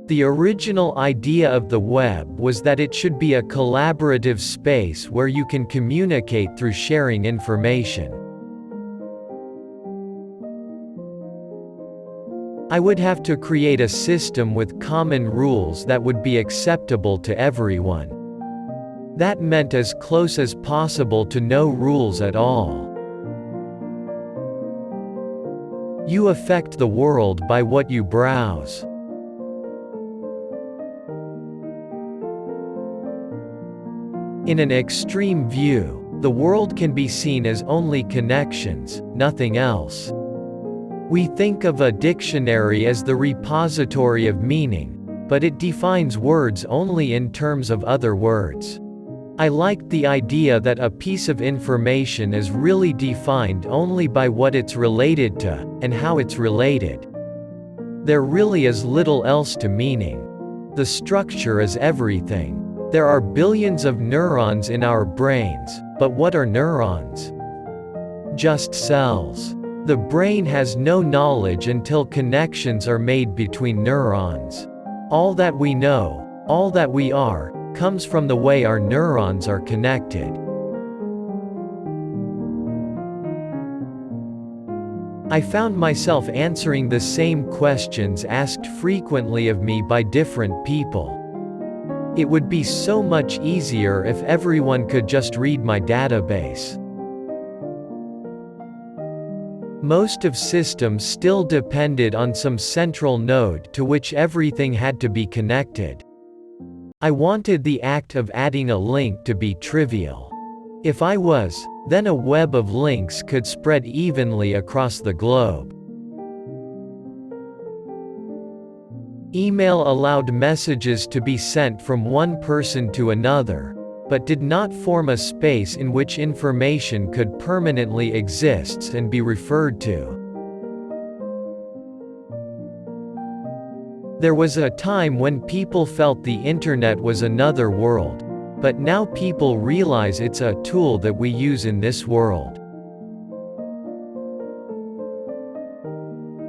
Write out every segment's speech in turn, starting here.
The original idea of the web was that it should be a collaborative space where you can communicate through sharing information. I would have to create a system with common rules that would be acceptable to everyone. That meant as close as possible to no rules at all. You affect the world by what you browse. In an extreme view, the world can be seen as only connections, nothing else. We think of a dictionary as the repository of meaning, but it defines words only in terms of other words. I liked the idea that a piece of information is really defined only by what it's related to, and how it's related. There really is little else to meaning. The structure is everything. There are billions of neurons in our brains, but what are neurons? Just cells. The brain has no knowledge until connections are made between neurons. All that we know, all that we are, comes from the way our neurons are connected. I found myself answering the same questions asked frequently of me by different people. It would be so much easier if everyone could just read my database. Most of systems still depended on some central node to which everything had to be connected. I wanted the act of adding a link to be trivial. If I was, then a web of links could spread evenly across the globe. Email allowed messages to be sent from one person to another, but did not form a space in which information could permanently exist and be referred to. There was a time when people felt the internet was another world, but now people realize it's a tool that we use in this world.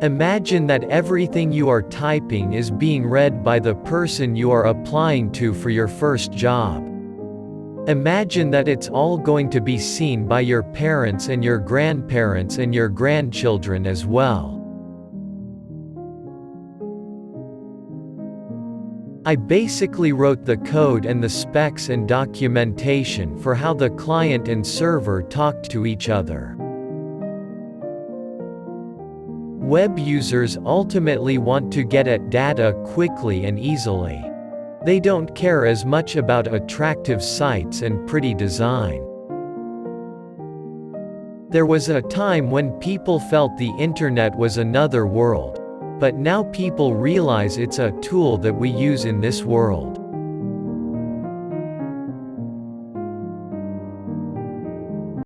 Imagine that everything you are typing is being read by the person you are applying to for your first job. Imagine that it's all going to be seen by your parents and your grandparents and your grandchildren as well. I basically wrote the code and the specs and documentation for how the client and server talked to each other. Web users ultimately want to get at data quickly and easily. They don't care as much about attractive sites and pretty design. There was a time when people felt the internet was another world, but now people realize it's a tool that we use in this world.